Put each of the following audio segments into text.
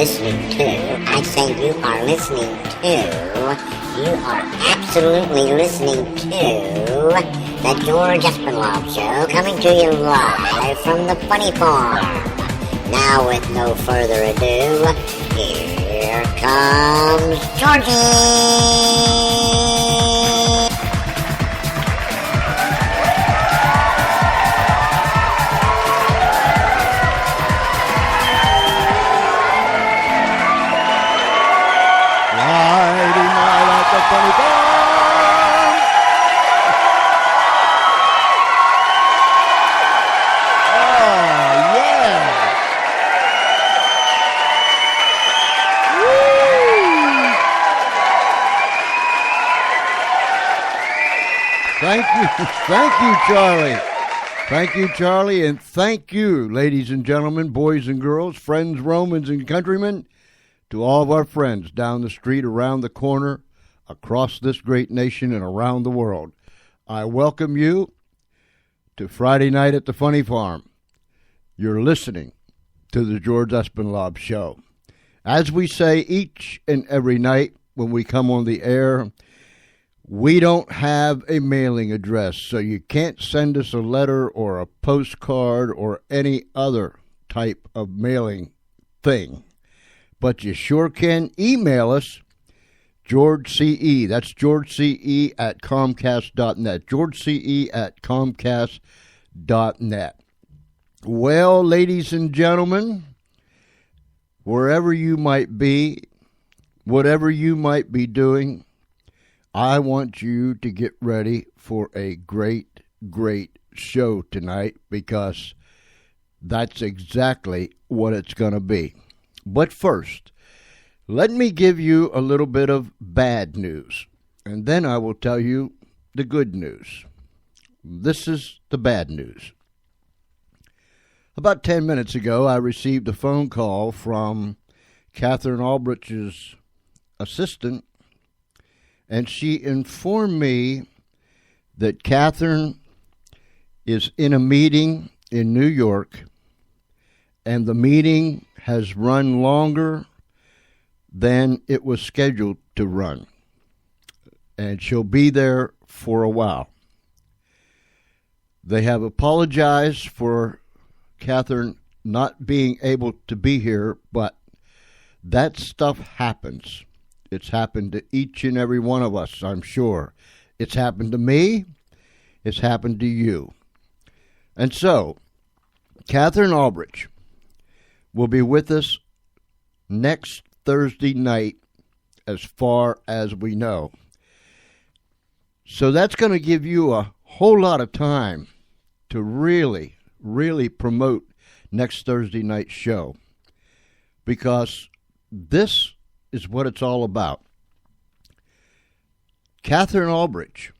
listening to. I say you are listening to. You are absolutely listening to the George Espinlove Show, coming to you live from the Funny Farm. Now, with no further ado, here comes Georgie! Funny Farm. Oh, yeah. Woo. Thank you, Charlie. Thank you, Charlie, and thank you, ladies and gentlemen, boys and girls, friends, Romans, and countrymen, to all of our friends down the street, around the corner, across this great nation and around the world. I welcome you to Friday Night at the Funny Farm. You're listening to the George Espinlove Show. As we say each and every night when we come on the air, we don't have a mailing address, so you can't send us a letter or a postcard or any other type of mailing thing. But you sure can email us, George C.E. That's George C.E. at Comcast.net. George C.E. at Comcast.net. Well, ladies and gentlemen, wherever you might be, whatever you might be doing, I want you to get ready for a great, great show tonight, because that's exactly what it's going to be. But first, let me give you a little bit of bad news, and then I will tell you the good news. This is the bad news. About 10 minutes ago, I received a phone call from Katherine Albrecht's assistant, and she informed me that Katherine is in a meeting in New York, and the meeting has run longer than it was scheduled to run, and she'll be there for a while. They have apologized for Katherine not being able to be here, but that stuff happens. It's happened to each and every one of us, I'm sure. It's happened to me. It's happened to you. And so, Katherine Albrecht will be with us next Thursday night, as far as we know. So that's going to give you a whole lot of time to really, really promote next Thursday night's show, because this is what it's all about. Katherine Albrecht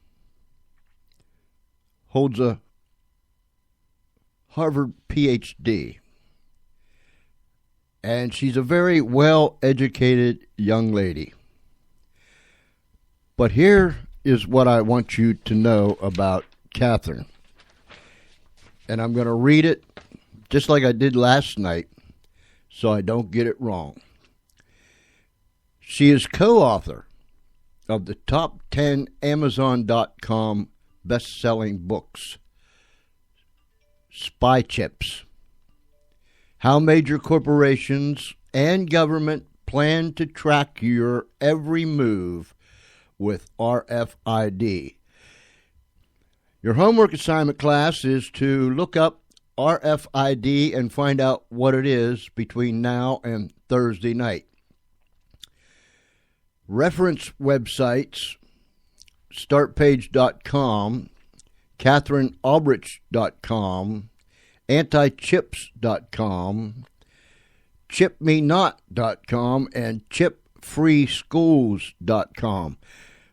holds a Harvard PhD. And she's a very well-educated young lady. But here is what I want you to know about Katherine. And I'm going to read it just like I did last night, so I don't get it wrong. She is co-author of the top 10 Amazon.com best-selling books, Spy Chips: How Major Corporations and Government Plan to Track Your Every Move with RFID. Your homework assignment, class, is to look up RFID and find out what it is between now and Thursday night. Reference websites: startpage.com, KatherineAlbrecht.com, antichips.com, chipmenot.com, and chipfreeschools.com.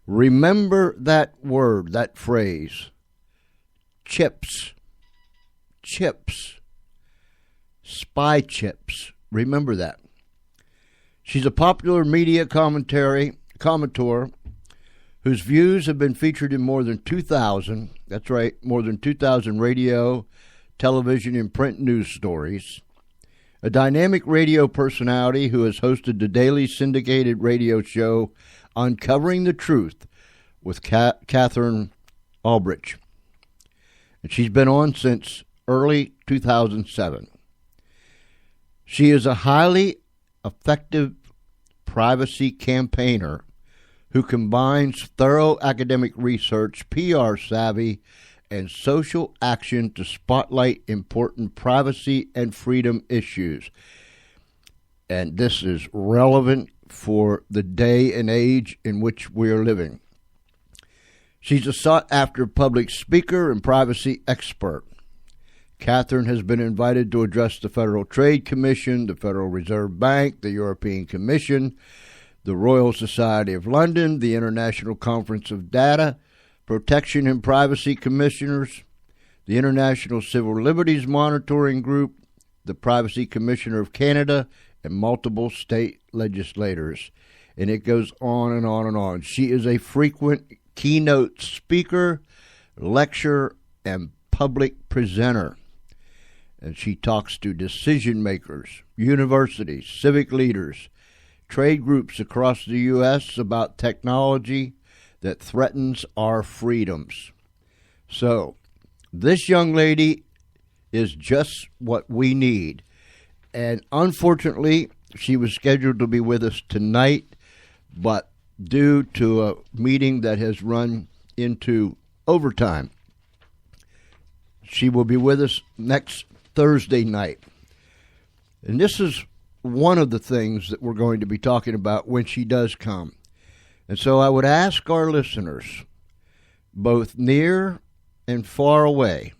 Remember that word, that phrase. Chips. Chips. Spy chips. Remember that. She's a popular media commentator whose views have been featured in more than 2,000, that's right, more than 2,000 radio, television, and print news stories. a dynamic radio personality who has hosted the daily syndicated radio show Uncovering the Truth with Katherine Albrecht. And she's been on since early 2007. She is a highly effective privacy campaigner who combines thorough academic research, PR savvy, and social action to spotlight important privacy and freedom issues. And this is relevant for the day and age in which we are living. She's a sought-after public speaker and privacy expert. Katherine has been invited to address the Federal Trade Commission, the Federal Reserve Bank, the European Commission, the Royal Society of London, the International Conference of Data Protection and Privacy Commissioners, the International Civil Liberties Monitoring Group, the Privacy Commissioner of Canada, and multiple state legislators. And it goes on and on and on. She is a frequent keynote speaker, lecturer, and public presenter. And she talks to decision makers, universities, civic leaders, trade groups across the U.S. about technology that threatens our freedoms. So, this young lady is just what we need. And unfortunately, she was scheduled to be with us tonight, but due to a meeting that has run into overtime, she will be with us next Thursday night. And this is one of the things that we're going to be talking about when she does come. And so I would ask our listeners, both near and far away,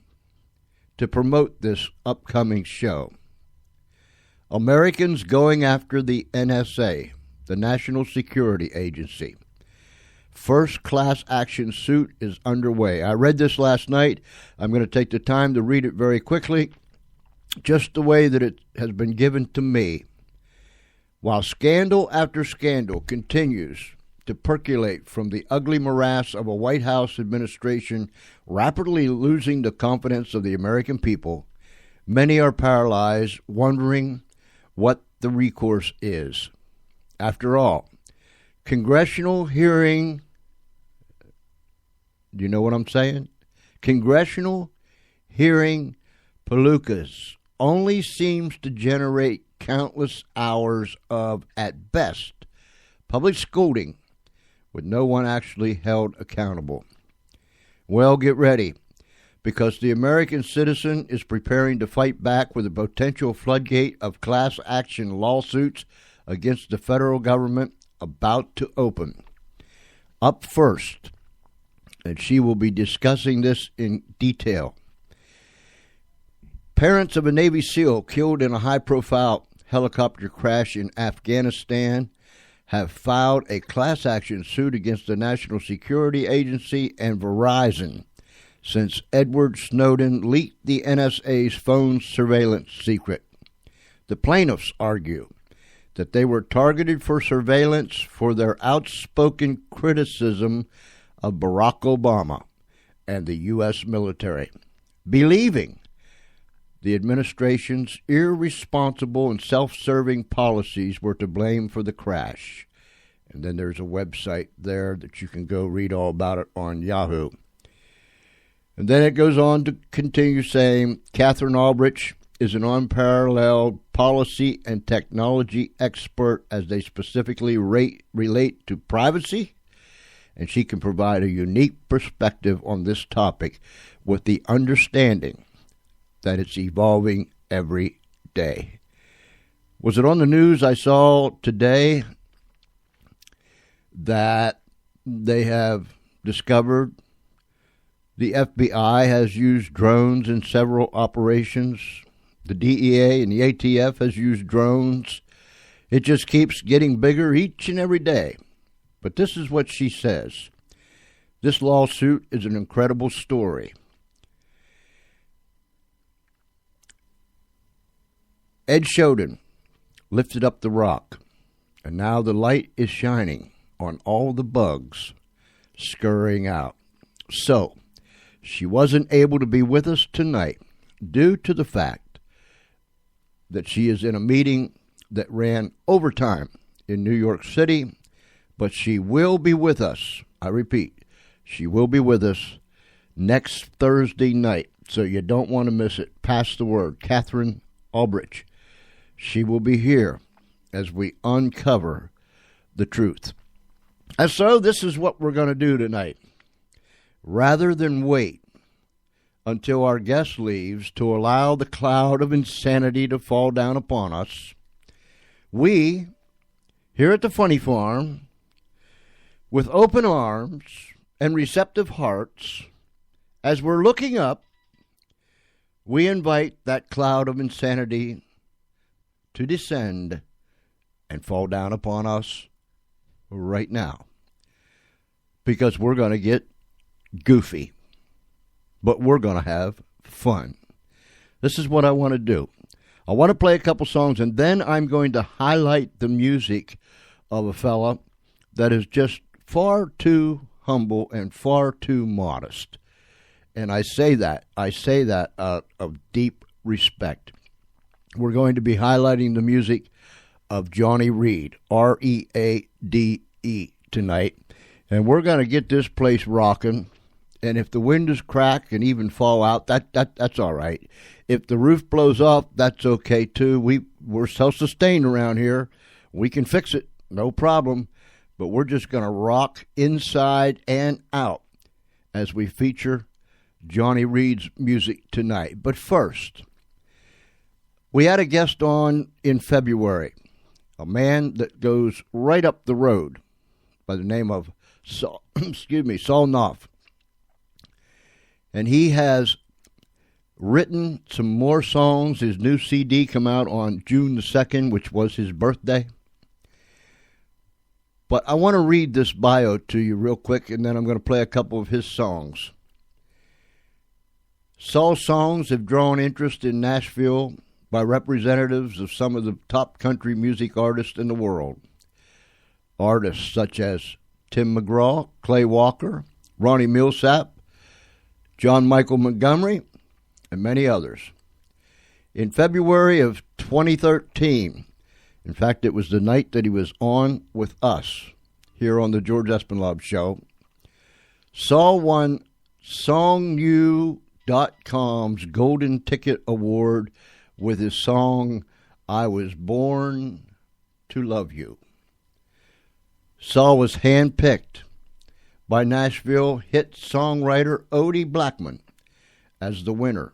to promote this upcoming show. Americans going after the NSA, the National Security Agency. First class action suit is underway. I read this last night. I'm going to take the time to read it very quickly, just the way that it has been given to me. While scandal after scandal continues to percolate from the ugly morass of a White House administration rapidly losing the confidence of the American people, many are paralyzed, wondering what the recourse is. After all, congressional hearing, do you know what I'm saying? Congressional hearing palookas only seems to generate countless hours of, at best, public scolding with no one actually held accountable. Well, get ready, because the American citizen is preparing to fight back with a potential floodgate of class action lawsuits against the federal government about to open. Up first, and she will be discussing this in detail. Parents of a Navy SEAL killed in a high-profile helicopter crash in Afghanistan have filed a class action suit against the National Security Agency and Verizon since Edward Snowden leaked the NSA's phone surveillance secret. The plaintiffs argue that they were targeted for surveillance for their outspoken criticism of Barack Obama and the U.S. military, believing the administration's irresponsible and self-serving policies were to blame for the crash. And then there's a website there that you can go read all about it on Yahoo. And then it goes on to continue saying, Katherine Albrecht is an unparalleled policy and technology expert as they specifically relate to privacy, and she can provide a unique perspective on this topic with the understanding that it's evolving every day. Was it on the news I saw today that they have discovered the FBI has used drones in several operations? The DEA and the ATF has used drones. It just keeps getting bigger each and every day. But this is what she says. This lawsuit is an incredible story. Ed Snowden lifted up the rock, and now the light is shining on all the bugs scurrying out. So, she wasn't able to be with us tonight due to the fact that she is in a meeting that ran overtime in New York City, but she will be with us. I repeat, she will be with us next Thursday night, so you don't want to miss it. Pass the word. Katherine Albrecht. She will be here as we uncover the truth. And so this is what we're going to do tonight. Rather than wait until our guest leaves to allow the cloud of insanity to fall down upon us, we, here at the Funny Farm, with open arms and receptive hearts, as we're looking up, we invite that cloud of insanity to descend and fall down upon us right now. Because we're going to get goofy, but we're going to have fun. This is what I want to do. I want to play a couple songs, and then I'm going to highlight the music of a fella that is just far too humble and far too modest. And I say that out of deep respect. We're going to be highlighting the music of Johhny Reade, R-E-A-D-E, tonight. And we're going to get this place rocking. And if the windows crack and even fall out, that's all right. If the roof blows off, that's okay too. We're self-sustained around here. We can fix it, no problem. But we're just going to rock inside and out as we feature Johhny Reade's music tonight. But first, we had a guest on in February, a man that goes right up the road by the name of Saul Knopf. And he has written some more songs. His new CD came out on June the 2nd, which was his birthday. But I want to read this bio to you real quick, and then I'm going to play a couple of his songs. Saul's songs have drawn interest in Nashville by representatives of some of the top country music artists in the world. Artists such as Tim McGraw, Clay Walker, Ronnie Millsap, John Michael Montgomery, and many others. In February of 2013, in fact, it was the night that he was on with us here on the George Espinlove Show, Saul won SongU.com's Golden Ticket Award with his song, I Was Born to Love You. Saul was handpicked by Nashville hit songwriter Odie Blackman as the winner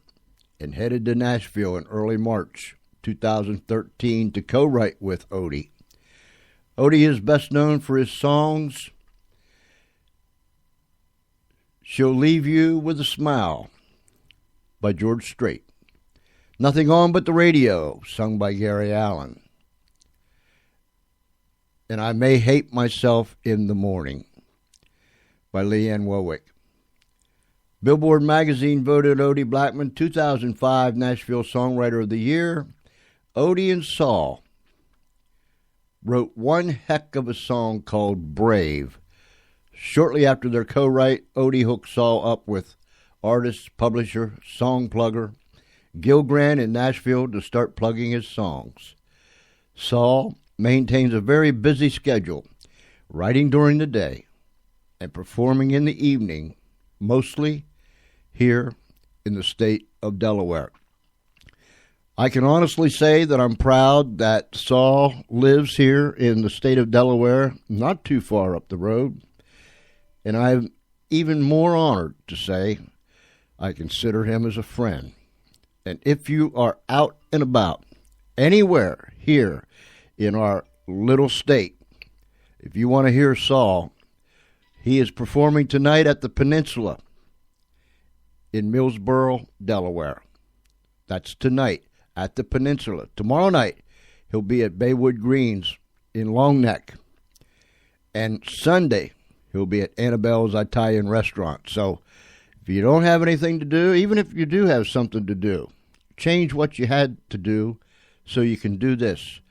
and headed to Nashville in early March 2013 to co-write with Odie. Odie is best known for his songs She'll Leave You with a Smile by George Strait, Nothing On But the Radio, sung by Gary Allan, and I May Hate Myself in the Morning by Leanne Wowick. Billboard magazine voted Odie Blackman 2005 Nashville Songwriter of the Year. Odie and Saul wrote one heck of a song called Brave. Shortly after their co-write, Odie hooked Saul up with artist, publisher, song plugger Gil Grant in Nashville to start plugging his songs. Saul maintains a very busy schedule, writing during the day and performing in the evening, mostly here in the state of Delaware. I can honestly say that I'm proud that Saul lives here in the state of Delaware, not too far up the road, and I'm even more honored to say I consider him as a friend. And if you are out and about anywhere here in our little state, if you want to hear Saul, he is performing tonight at the Peninsula in Millsboro, Delaware. That's tonight at the Peninsula. Tomorrow night, he'll be at Baywood Greens in Long Neck. And Sunday, he'll be at Annabelle's Italian Restaurant. So if you don't have anything to do, even if you do have something to do, change what you had to do so you can do this.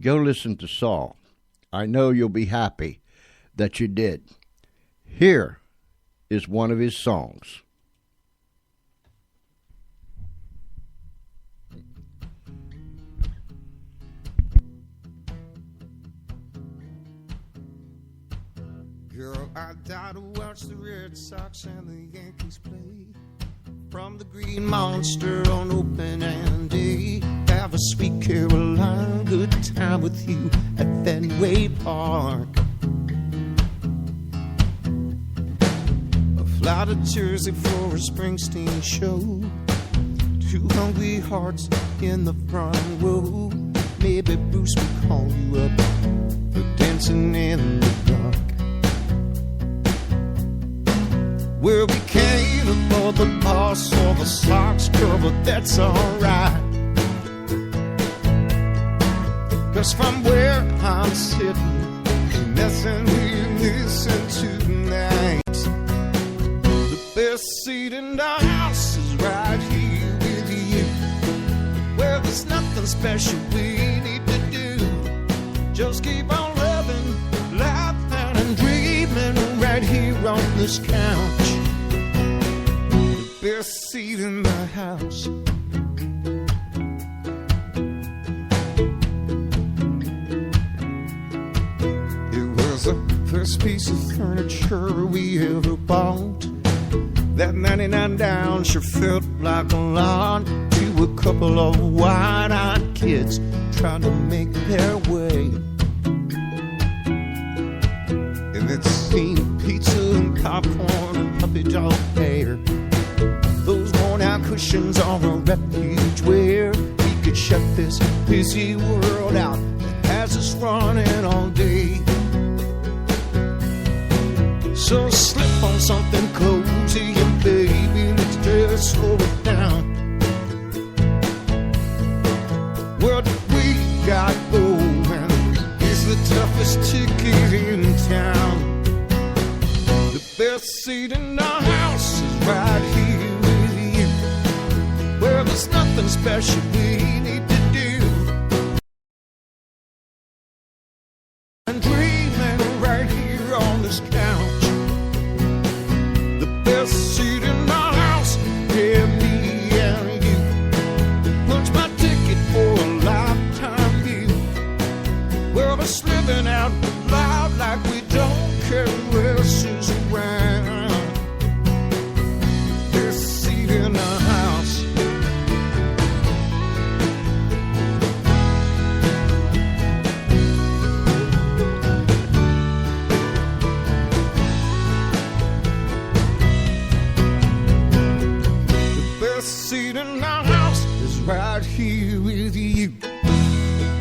Go listen to Saul. I know you'll be happy that you did. Here is one of his songs. Girl, I died to watch the Red Sox and the Yankees play. From the Green Monster on opening day. Have a sweet Caroline, good time with you at Fenway Park. Fly to Jersey for a Springsteen show. Two hungry hearts in the front row. Maybe Bruce will call you up for dancing in the dark. Well, we can't afford the boss or the Sox, girl, but that's alright. 'Cause from where I'm sitting, the messing we listen to tonight. The best seat in the house is right here with you. Well, there's nothing special we need to do. Just keep on loving, laughing, and dreaming right here on this couch. The best seat in the house. It was the first piece of furniture we ever bought. That 99 down sure felt like a lot to a couple of wide-eyed kids trying to make their way. And it seemed pizza and popcorn and puppy dog hair. Those worn-out cushions are a refuge where we could shut this busy world out that has us running all day. So slip on something cozy and baby, let's just slow it down. What we got going is the toughest ticket in town. The best seat in the house is right here with you. Well, there's nothing special we need to do. And dreaming right here on this couch. The best seat in the house, yeah, me and you. Punch my ticket for a lifetime view. Well, we're living out loud like we don't care who else is around. Best seat in the house. Seat in our house is right here with you.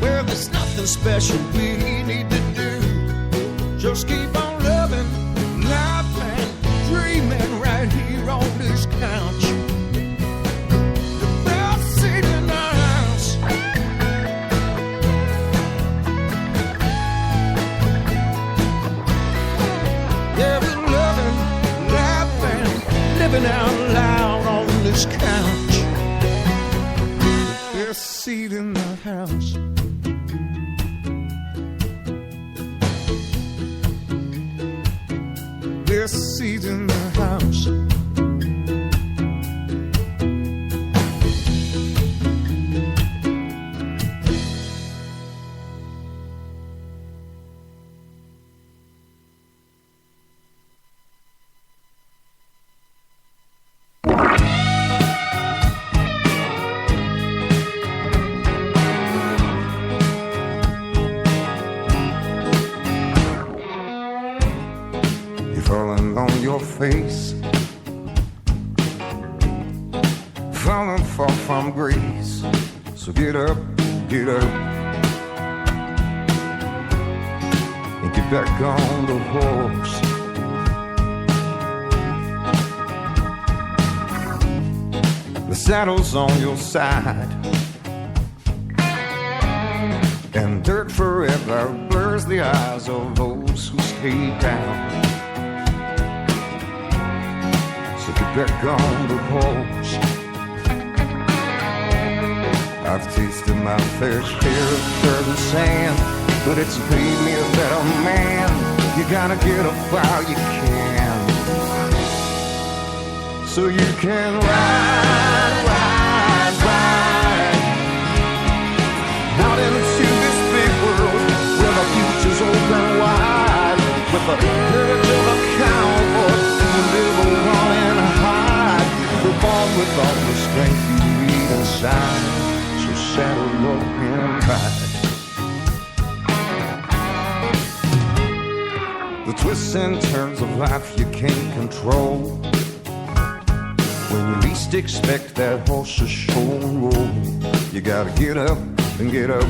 Well, there's nothing special we need to do. Just keep on loving, laughing, dreaming right here on this couch. The best seat in our house. Yeah, we're loving, laughing, living out loud on this couch. The best seat in the house. Best seat in the house. Face, falling far from grace. So get up, and get back on the horse. The saddle's on your side, and dirt forever blurs the eyes of those who stay down. Back on the porch. I've tasted my fair share of dirt and sand, but it's made me a better man. You gotta get up while you can, so you can ride, ride, ride out into this big world where the future's open wide with a with all the strength you need inside. So settle up and ride. The twists and turns of life you can't control. When you least expect that horse to show and roll, you gotta get up and get up.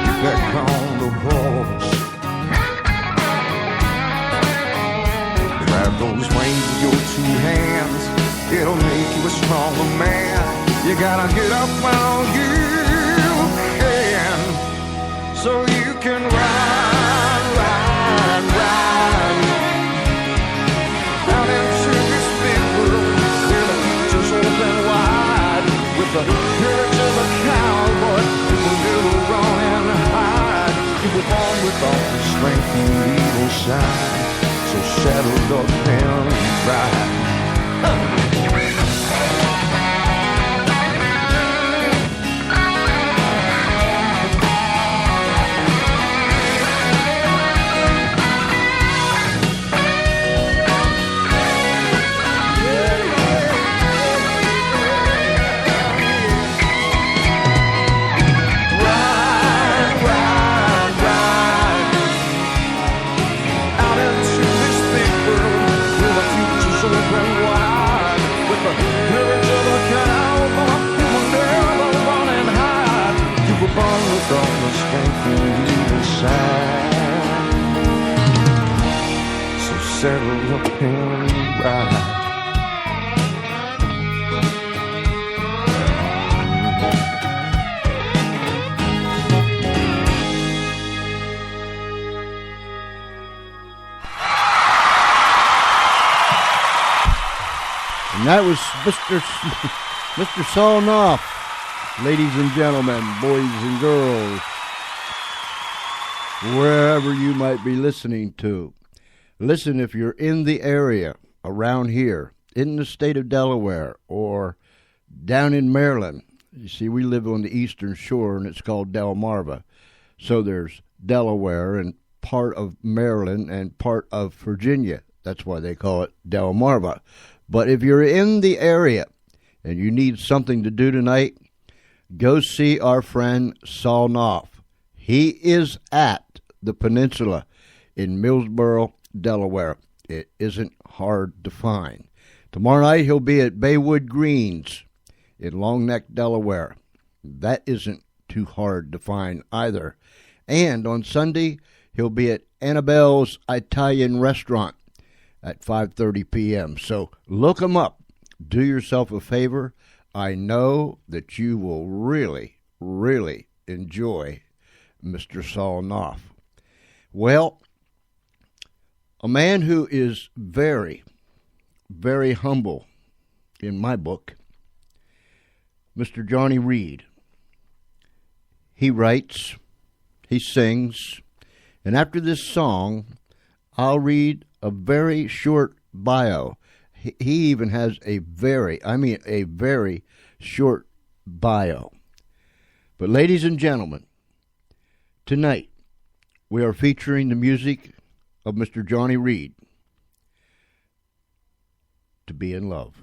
Get back on the horse. Grab those reins with your two hands. It'll make you a stronger man. You gotta get up while you can, so you can ride, ride, ride out into this big world where the future's open wide. With the courage of a cowboy, you will never run and hide. You were born with all the strength you need inside. So settle up and ride. Born with all the strength you need inside. So settle up and ride. And that was Mr. Saul Knopf. Ladies and gentlemen, boys and girls, wherever you might be listening to, listen if you're in the area around here, in the state of Delaware, or down in Maryland. You see, we live on the eastern shore, and it's called Delmarva. So there's Delaware and part of Maryland and part of Virginia. That's why they call it Delmarva. But if you're in the area and you need something to do tonight, go see our friend Saul Knopf. He is at the Peninsula in Millsboro, Delaware. It isn't hard to find. Tomorrow night he'll be at Baywood Greens in Long Neck, Delaware. That isn't too hard to find either. And on Sunday he'll be at Annabelle's Italian Restaurant at 5:30 p.m. So look him up. Do yourself a favor. I know that you will really, really enjoy Mr. Saul Knopf. Well, a man who is very, very humble in my book, Mr. Johhny Reade. He writes, he sings, and after this song, I'll read a very short bio. He even has a very short bio. But ladies and gentlemen, tonight we are featuring the music of Mr. Johhny Reade, To Be in Love.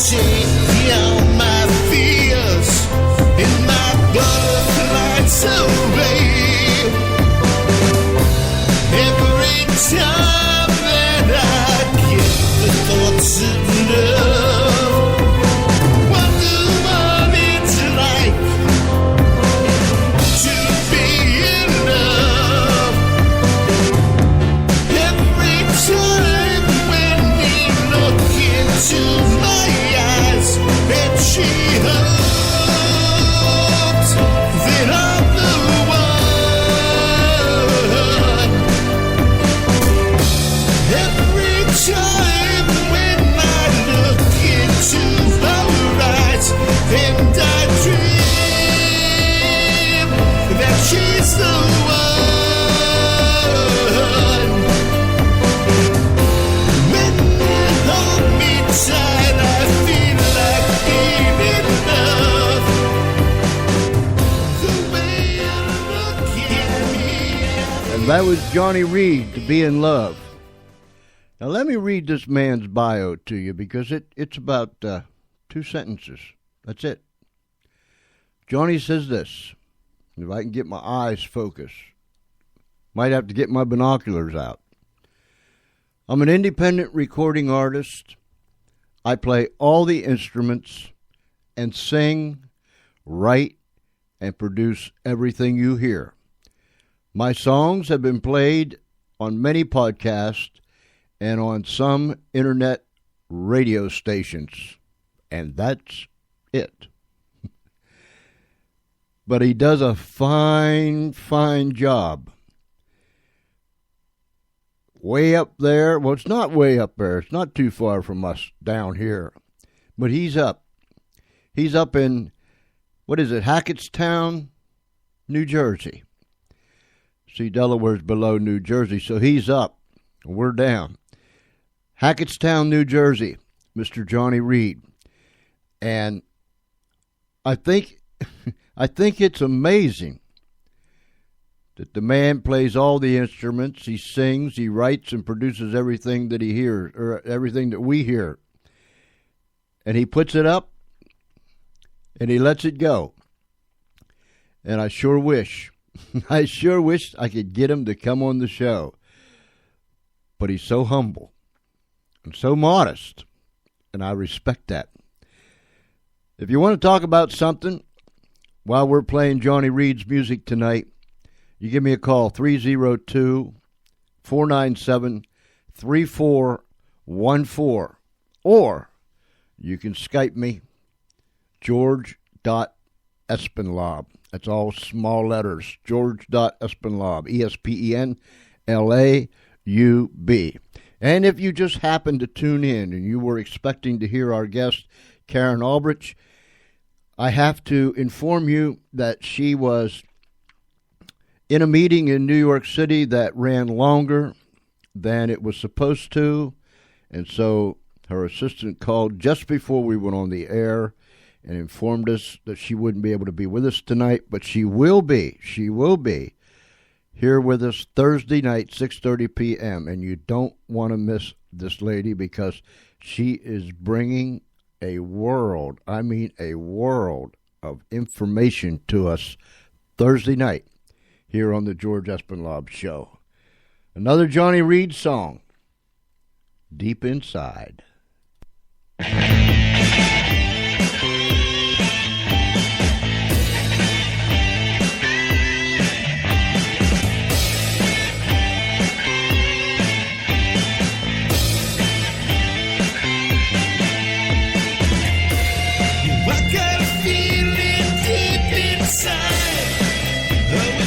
take all my fears in my butterflies away. Every time that I get the thoughts of love, wonder what it's like to be in love. Every time when you look into my eyes and she hopes that I'm the one. Every time when I look into her eyes and I dream that she's the one. When you hold me tight, I feel like being in love. The way you look at me. And that was Johhny Reade, To Be in Love. Now, let me read this man's bio to you because it's about 2 sentences. That's it. Johhny says this. If I can get my eyes focused. Might have to get my binoculars out. I'm an independent recording artist. I play all the instruments and sing, write, and produce everything you hear. My songs have been played on many podcasts and on some internet radio stations. And that's it. But he does a fine, fine job. Way up there, well, it's not way up there. It's not too far from us down here. But he's up. He's up in, what is it, Hackettstown, New Jersey. See, Delaware's below New Jersey, so he's up. We're down. Hackettstown, New Jersey, Mr. Johhny Reade. And I think it's amazing that the man plays all the instruments, he sings, he writes, and produces everything that he hears, or everything that we hear. And he puts it up, and he lets it go. And I sure wish I could get him to come on the show. But he's so humble and so modest, and I respect that. If you want to talk about something while we're playing Johhny Reade's music tonight, you give me a call, 302-497-3414. Or you can Skype me, George.Espenlaub. That's all small letters, George.Espenlaub, ESPENLAUB. And if you just happened to tune in and you were expecting to hear our guest, Katherine Albrecht, I have to inform you that she was in a meeting in New York City that ran longer than it was supposed to. And so her assistant called just before we went on the air and informed us that she wouldn't be able to be with us tonight, but she will be here with us Thursday night, 6:30 p.m., and you don't want to miss this lady because she is bringing a world of information to us Thursday night here on the George Espenlaub Show. Another Johhny Reade song, Deep Inside.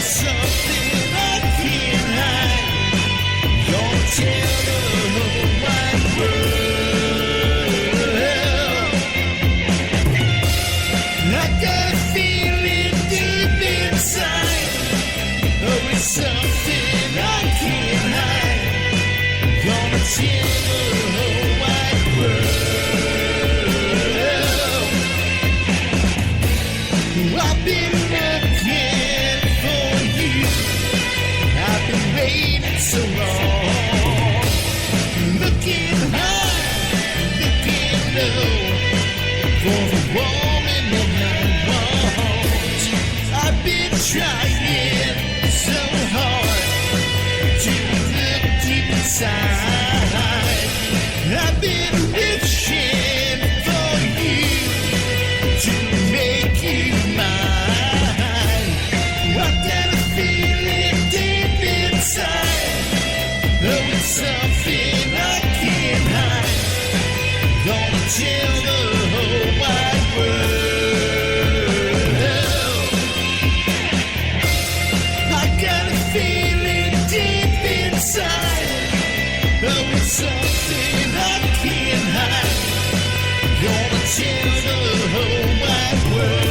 Something I can't hide. Don't tell the whole wide world. for the woman that I want. I've been trying so hard to look deep inside. I've been wishing for you to make you mine. I've got a feeling deep inside, though it's something I can't hide. Gonna tell the whole wide world. I got a feeling deep inside, though it's something I can't hide. Gonna tell the whole wide world.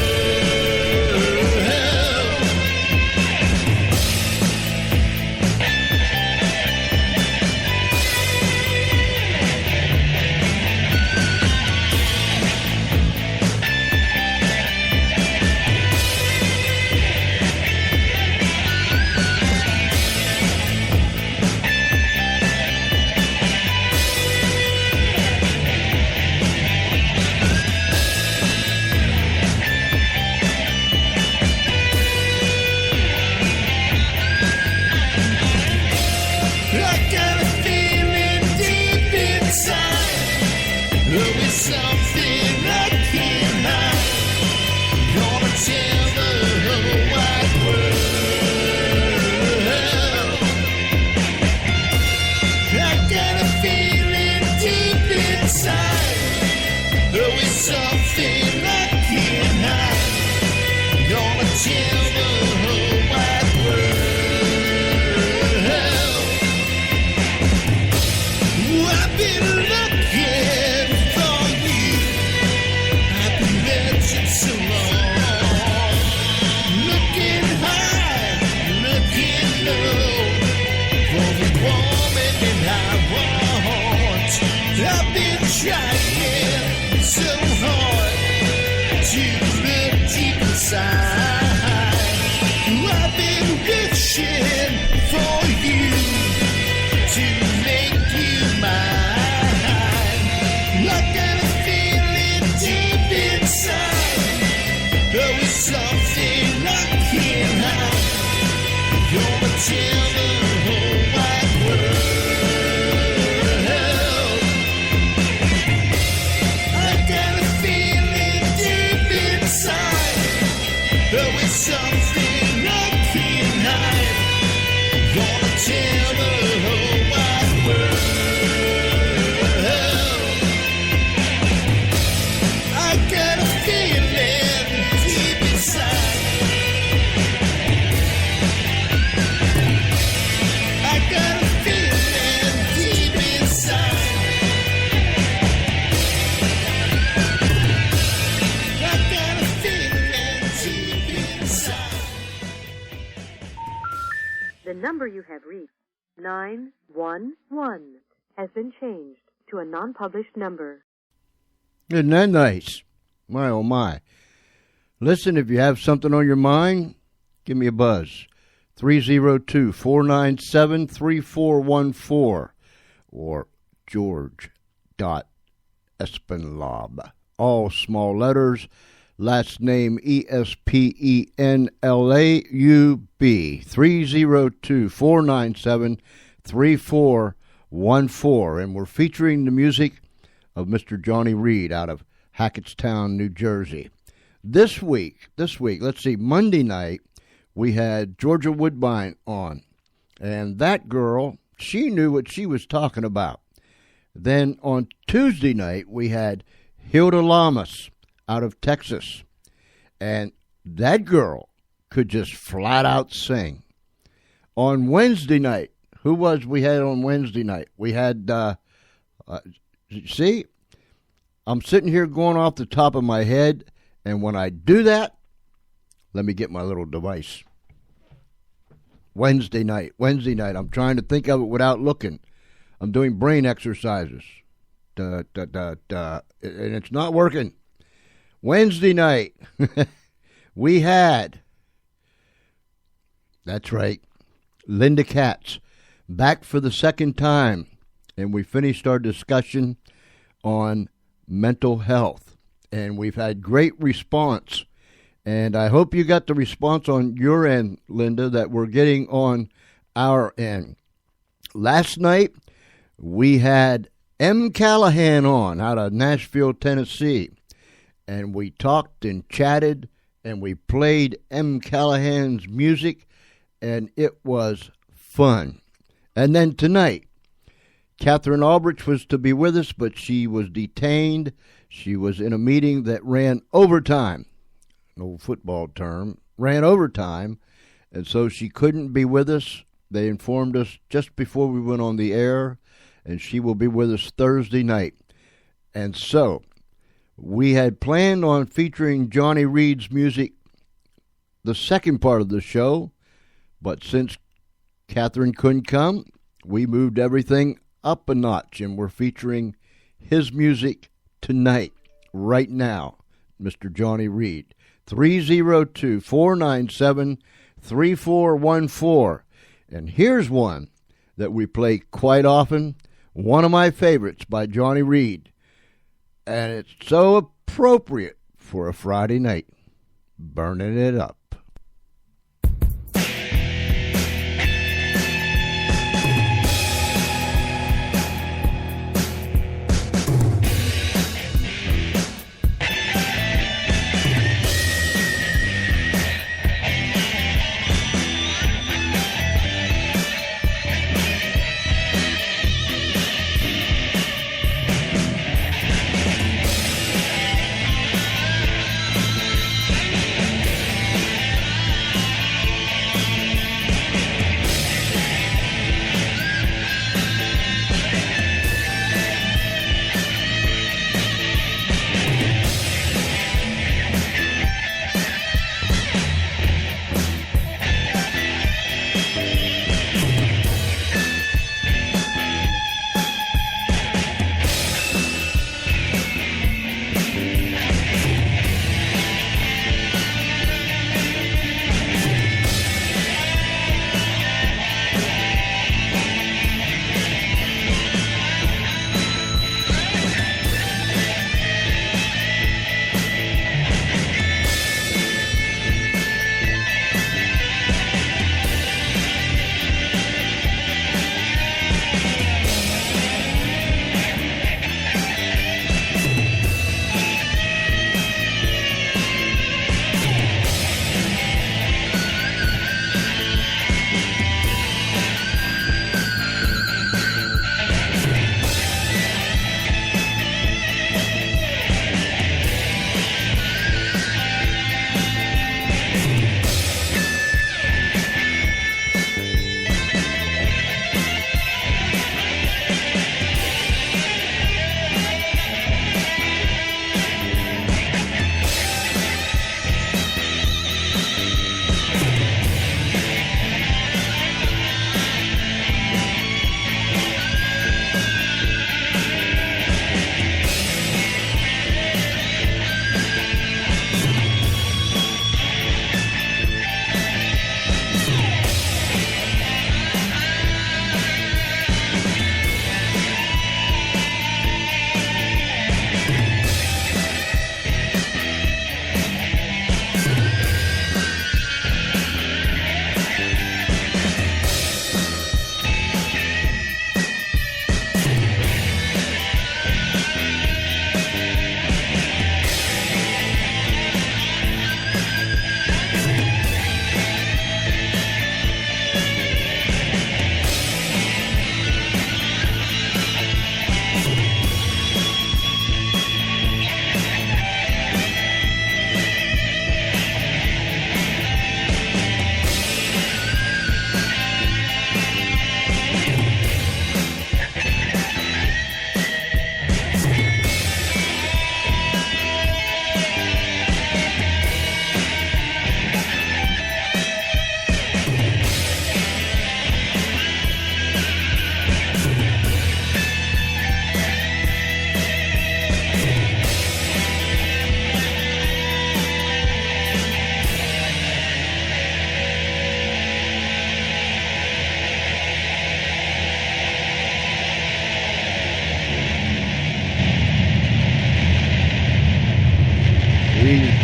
I got a feeling deep inside, though it's something I can't hide. Gonna tell the whole wide world. I got a feeling deep inside, though it's something I can't hide. Gonna tell the whole wide world. I've been looking for you. I've been waiting so long. Looking high, looking low, for the woman that I want. I've been trying so hard to look deep inside. I've been wishing for you to make you mine. I got a feeling deep inside, though it's something I can't hide. Gonna tell the whole wide world. I got a feeling deep inside, though it's something I can't hide. Gonna tell the whole wide world. I got a feeling deep inside. I got a feeling deep inside. I got a feeling deep inside. The number you have reached, 911, has been changed to a non-published number. Isn't that nice? My, oh, my. Listen, if you have something on your mind, give me a buzz. 302-497-3414 or George.Espenlaub. All small letters. Last name Espenlaub. 302-497-3414. And we're featuring the music of Mr. Johhny Reade out of Hackettstown, New Jersey. This week, let's see, Monday night, we had Georgia Woodbine on. And that girl, she knew what she was talking about. Then on Tuesday night, we had Hilda Lamas out of Texas. And that girl could just flat out sing. On Wednesday night, who was we had on Wednesday night? We had, see, I'm sitting here going off the top of my head, and when I do that, let me get my little device. Wednesday night. I'm trying to think of it without looking. I'm doing brain exercises. And it's not working. Wednesday night, we had, that's right, Linda Katz back for the second time. And we finished our discussion on mental health. and we've had great response. And I hope you got the response on your end, Linda, that we're getting on our end. Last night, we had M. Callahan on out of Nashville, Tennessee. And we talked and chatted, and we played M. Callahan's music, and it was fun. And then tonight, Katherine Albrecht was to be with us, but she was detained. She was in a meeting that ran overtime. An old football term, ran overtime, and so she couldn't be with us. They informed us just before we went on the air, and she will be with us Thursday night. And so, we had planned on featuring Johhny Reade's music the second part of the show, but since Katherine couldn't come, we moved everything up a notch, and we're featuring his music tonight, right now, Mr. Johhny Reade. 302-497-3414. And here's one that we play quite often, one of my favorites by Johhny Reade. And it's so appropriate for a Friday night. Burning it up.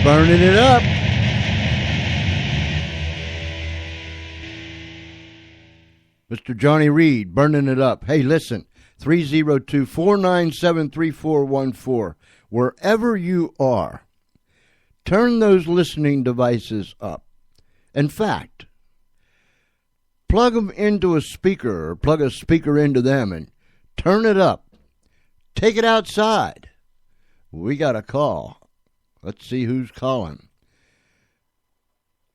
burning it up. Mr. Johhny Reade, burning it up. Hey, listen, 302-497-3414. Wherever you are, turn those listening devices up. In fact, plug them into a speaker or plug a speaker into them and turn it up. Take it outside. We got a call. Let's see who's calling.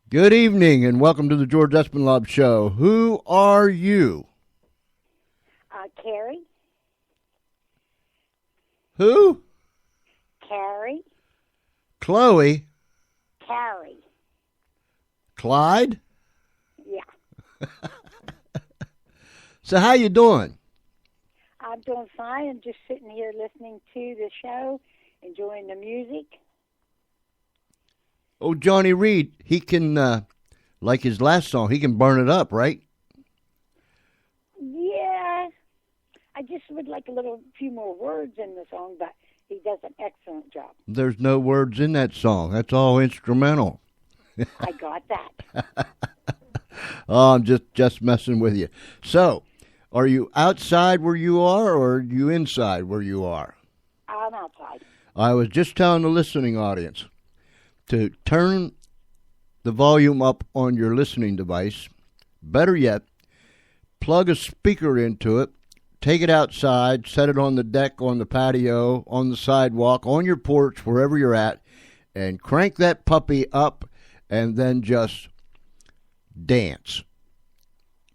Good evening and welcome to the George Espinlove Show. Who are you? Carrie. Who? Carrie. Chloe. Carrie. Clyde? Yeah. So how you doing? I'm doing fine. I'm just sitting here listening to the show, enjoying the music. Oh, Johhny Reade, he can, like his last song, he can burn it up, right? Yeah. I just would like a few more words in the song, but he does an excellent job. There's no words in that song. That's all instrumental. I got that. Oh, I'm just messing with you. So, are you outside where you are, or are you inside where you are? I'm outside. I was just telling the listening audience to turn the volume up on your listening device. Better yet, plug a speaker into it, take it outside, set it on the deck, on the patio, on the sidewalk, on your porch, wherever you're at, and crank that puppy up, and then just dance.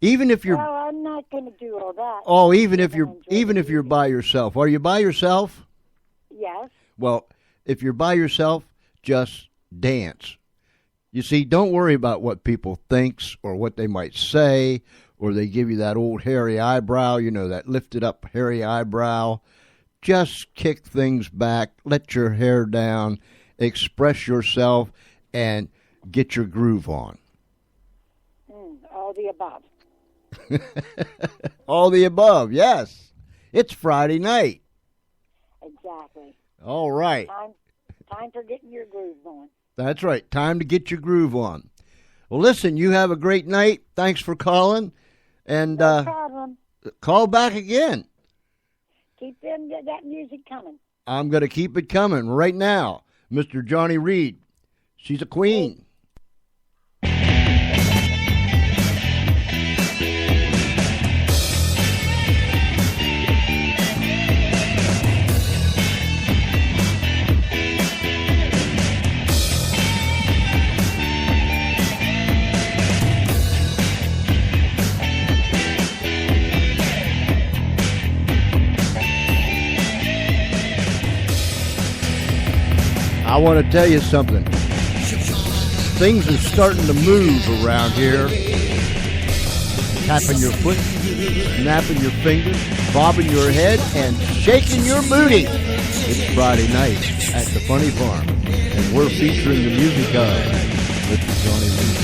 Even if you're I'm not going to do all that. Oh, even if you're by yourself. Are you by yourself? Yes. Well, if you're by yourself, just dance. You see, don't worry about what people thinks or what they might say, or they give you that old hairy eyebrow, that lifted up hairy eyebrow. Just kick things back, let your hair down, express yourself, and get your groove on. All the above. All the above, yes. It's Friday night. Exactly. All right. Time for getting your groove on. That's right. Time to get your groove on. Well, listen, you have a great night. Thanks for calling. And No problem. Call back again. Keep that music coming. I'm going to keep it coming right now. Mr. Johhny Reade. She's a queen. I want to tell you something. Things are starting to move around here. Tapping your foot, snapping your fingers, bobbing your head, and shaking your booty. It's Friday night at the Funny Farm, and we're featuring the music of Mr. Johhny Reade.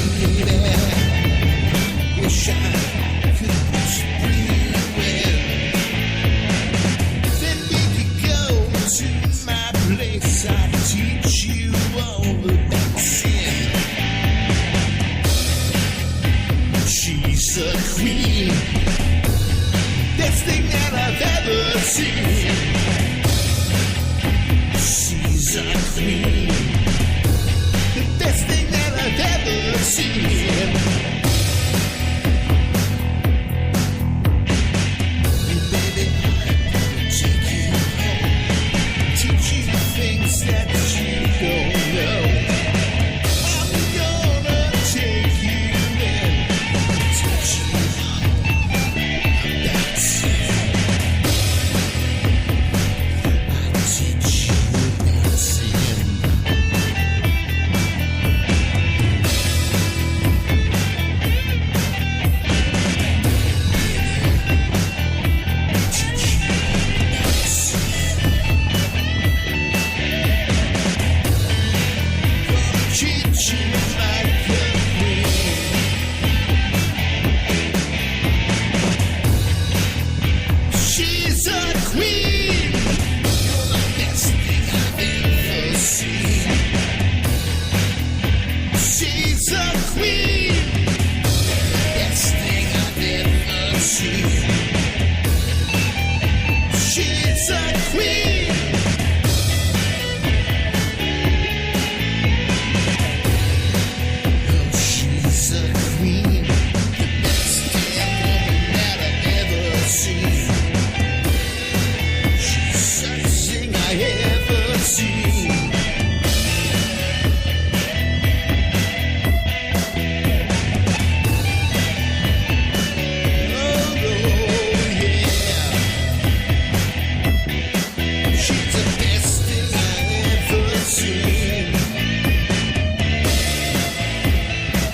I teach you all about sin. She's a queen, best thing that I've ever seen. She's a queen, the best thing that I've ever seen. That you don't know. I'm gonna take you in, teach you about sin. I'll teach you about sin. Teach you about sin. see.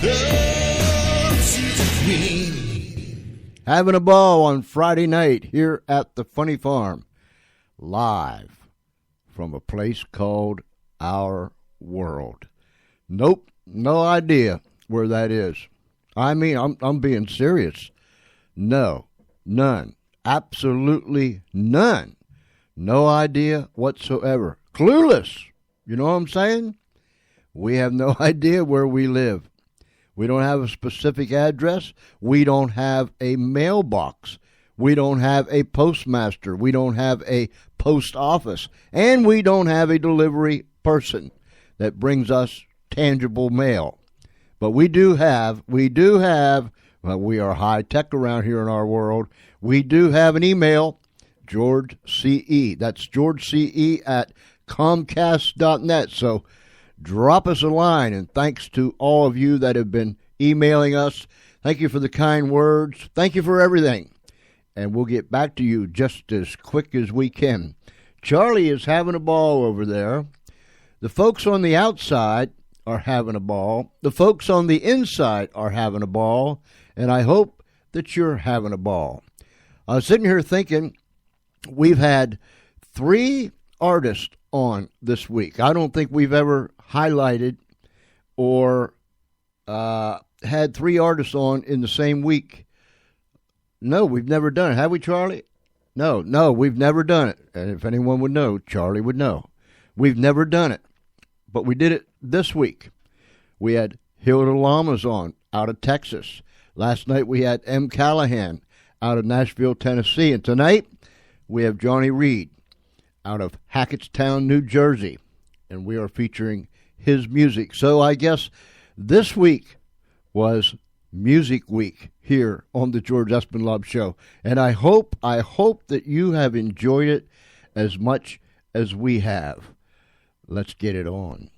Oh, she's a queen. Having a ball on Friday night here at the Funny Farm, live from a place called Our World. Nope, no idea where that is. I mean, I'm being serious. No, none, absolutely none. No idea whatsoever. Clueless. You know what I'm saying? We have no idea where we live. We don't have a specific address. We don't have a mailbox. We don't have a postmaster. We don't have a post office. And we don't have a delivery person that brings us tangible mail. But we do have, well, we are high tech around here in our world. We do have an email, George C.E. That's George C.E. at Comcast.net. So drop us a line, and thanks to all of you that have been emailing us. Thank you for the kind words. Thank you for everything. And we'll get back to you just as quick as we can. Charlie is having a ball over there. The folks on the outside are having a ball. The folks on the inside are having a ball. And I hope that you're having a ball. I was sitting here thinking, we've had 3 artists on this week. I don't think we've ever highlighted or had 3 artists on in the same week. No, we've never done it. Have we, Charlie? No, we've never done it. And if anyone would know, Charlie would know. We've never done it. But we did it this week. We had Hilda Lamas on out of Texas. Last night we had M. Callahan out of Nashville, Tennessee. And tonight we have Johhny Reade out of Hackettstown, New Jersey. And we are featuring his music. So I guess this week was Music Week here on the George Espinlove Show. And I hope that you have enjoyed it as much as we have. Let's get it on.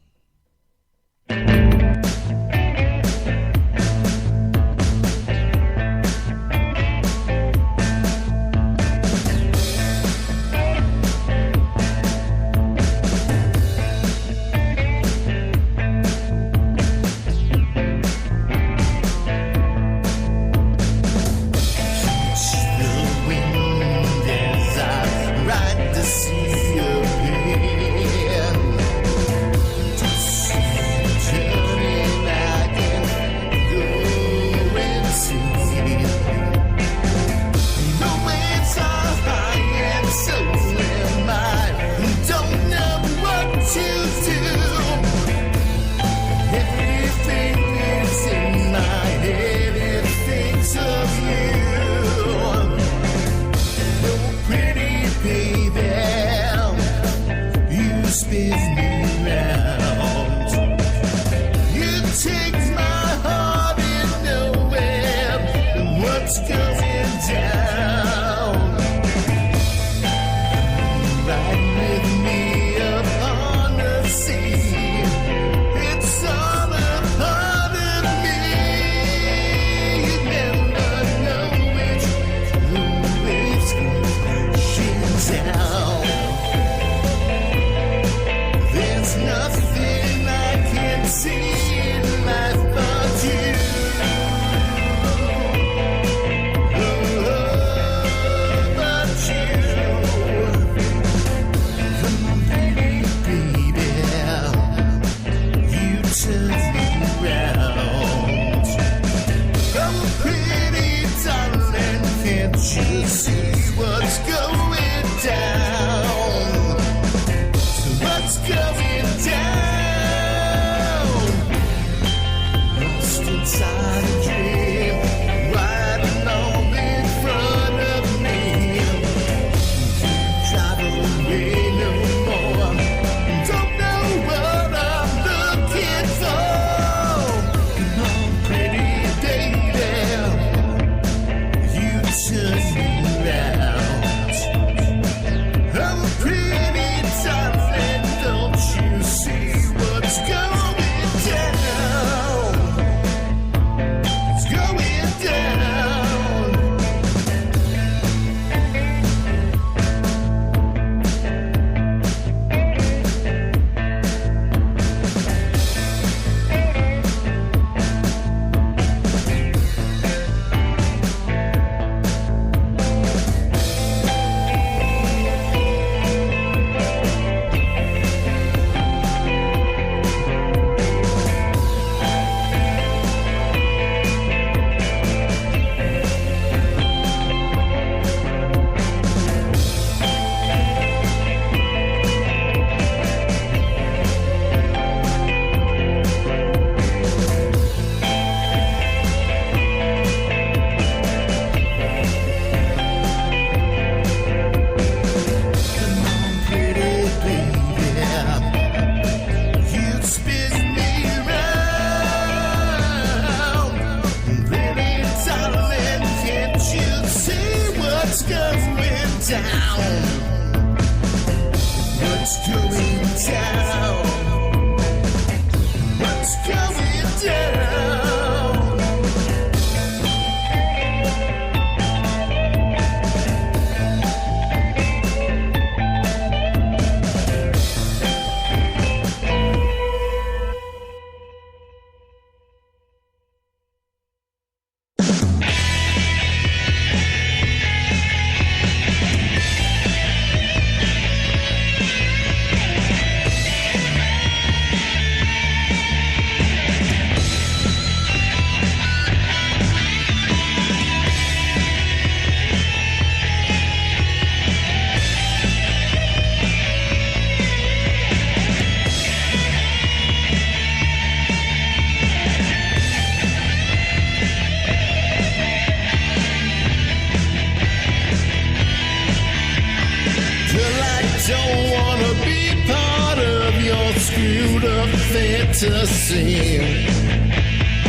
screwed up fantasy.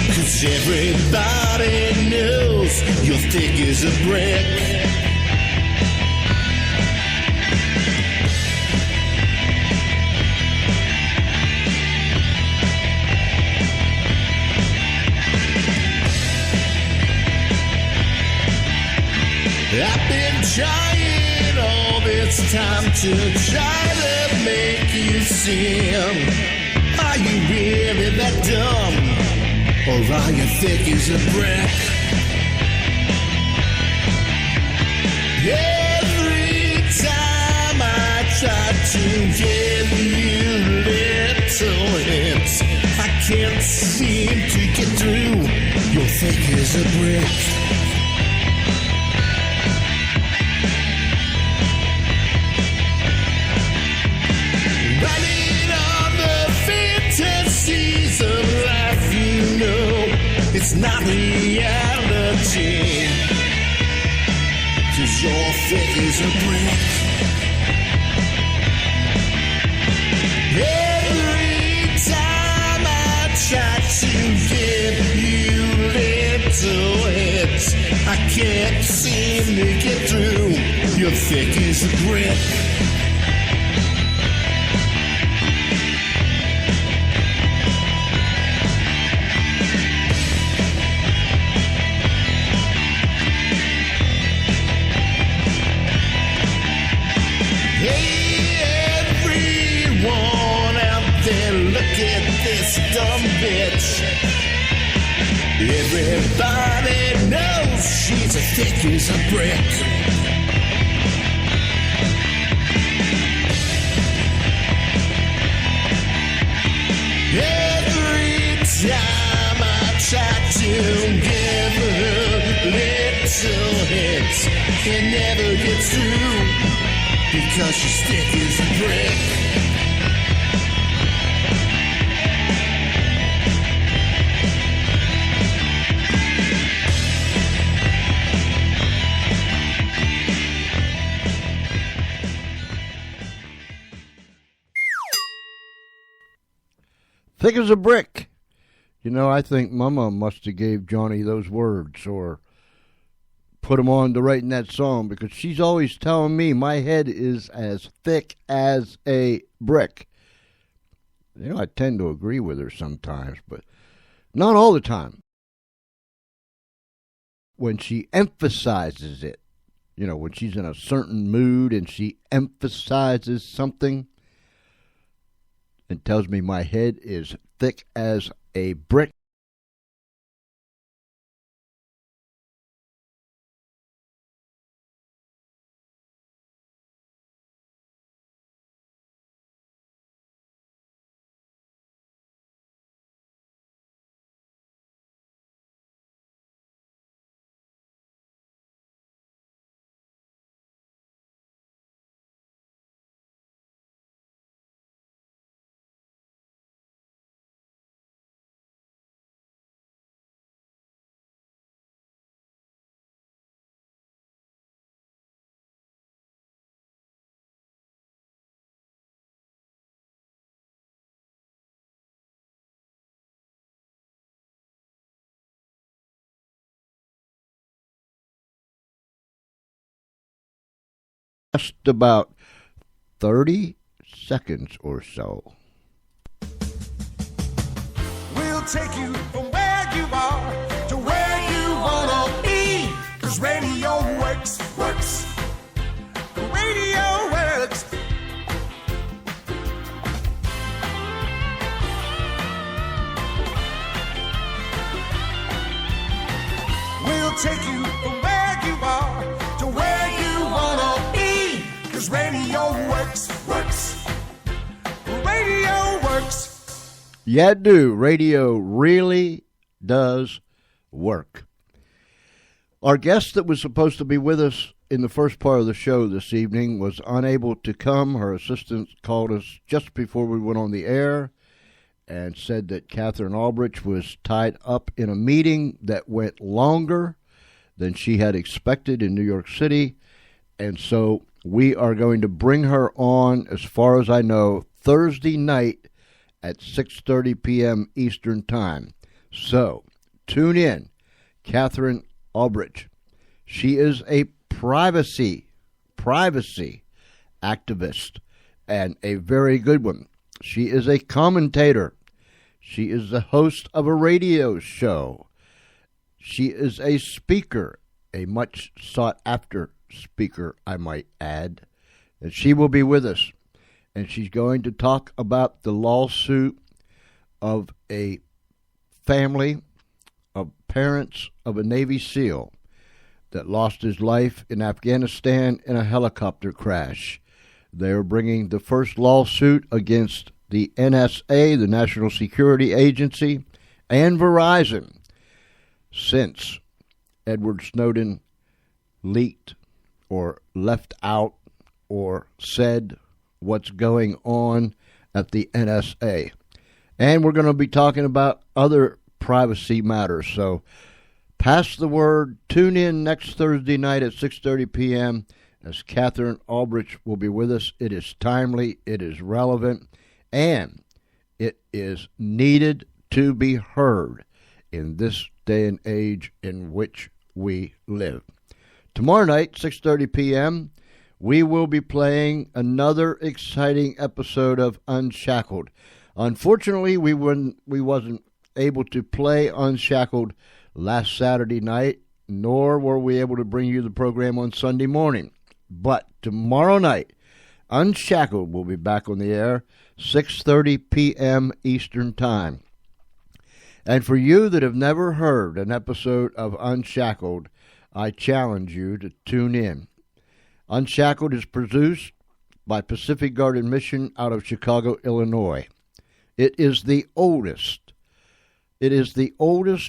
'Cause everybody knows you're thick as a brick. I've been trying all this time to try to make you see. Are you really that dumb? Or are you thick as a brick? Every time I try to give you little hints, I can't seem to get through. You're thick as a brick. Running on the fantasies of life, you know it's not reality. 'Cause you're thick as a brick. Every time I try to give you little hints, I can't seem to get through. You're thick as a brick. Dumb bitch. Everybody knows she's as thick as a brick. Every time I try to give her little hints, it never gets through because she's thick as a brick. Thick as a brick. You know, I think Mama must have gave Johhny those words or put him on to writing that song, because she's always telling me my head is as thick as a brick. You know, I tend to agree with her sometimes, but not all the time. When she emphasizes it, you know, when she's in a certain mood and she emphasizes something, and tells me my head is thick as a brick. Just about 30 seconds or so. We'll take you from where you are to where you wanna be. 'Cause radio works. Radio works. We'll take you from where you are to where you wanna be. 'Cause radio works. Radio works. Yeah, it do. Radio really does work. Our guest that was supposed to be with us in the first part of the show this evening was unable to come. Her assistant called us just before we went on the air and said that Katherine Albrecht was tied up in a meeting that went longer than she had expected in New York City. And so we are going to bring her on, as far as I know, Thursday night at 6:30 p.m. Eastern Time. So, tune in. Katherine Albrecht. She is a privacy activist, and a very good one. She is a commentator. She is the host of a radio show. She is a speaker, a much sought-after speaker, I might add. And she will be with us. And she's going to talk about the lawsuit of a family of parents of a Navy SEAL that lost his life in Afghanistan in a helicopter crash. They are bringing the first lawsuit against the NSA, the National Security Agency, and Verizon since Edward Snowden leaked or left out or said what's going on at the NSA. And we're going to be talking about other privacy matters. So pass the word. Tune in next Thursday night at 6:30 p.m. as Katherine Albrecht will be with us. It is timely, it is relevant, and it is needed to be heard in this day and age in which we live. Tomorrow night, 6:30 p.m., we will be playing another exciting episode of Unshackled. Unfortunately, we wasn't able to play Unshackled last Saturday night, nor were we able to bring you the program on Sunday morning. But tomorrow night, Unshackled will be back on the air, 6:30 p.m. Eastern Time. And for you that have never heard an episode of Unshackled, I challenge you to tune in. Unshackled is produced by Pacific Garden Mission out of Chicago, Illinois. It is the oldest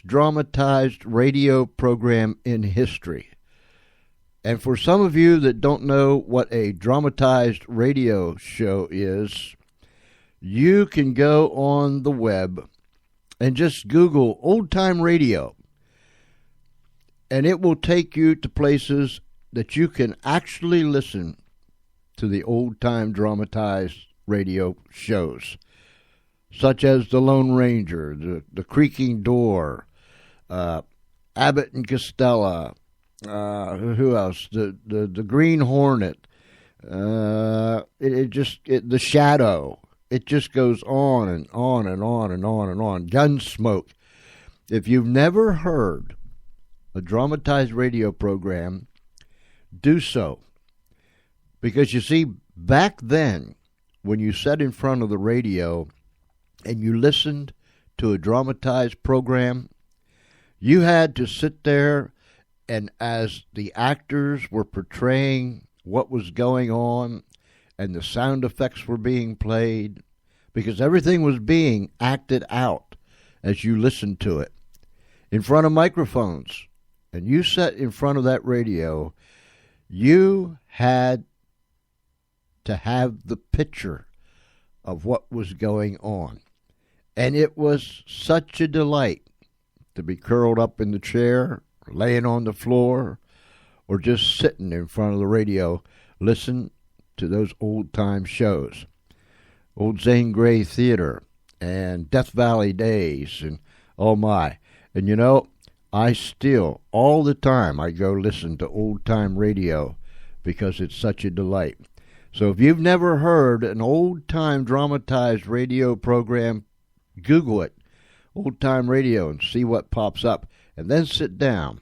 dramatized radio program in history. And for some of you that don't know what a dramatized radio show is, you can go on the web and just Google old-time radio, and it will take you to places that you can actually listen to the old-time dramatized radio shows, such as The Lone Ranger, The Creaking Door, Abbott and Costello, who else? The Green Hornet, The Shadow. It just goes on and on and on and on and on. Gunsmoke. If you've never heard a dramatized radio program, do so. Because you see, back then, when you sat in front of the radio and you listened to a dramatized program, you had to sit there, and as the actors were portraying what was going on and the sound effects were being played, because everything was being acted out as you listened to it in front of microphones, and you sat in front of that radio, you had to have the picture of what was going on. And it was such a delight to be curled up in the chair, laying on the floor, or just sitting in front of the radio, listen to those old-time shows. Old Zane Grey Theater and Death Valley Days, and oh my. And you know, I still, all the time, I go listen to old-time radio because it's such a delight. So if you've never heard an old-time dramatized radio program, Google it, old-time radio, and see what pops up. And then sit down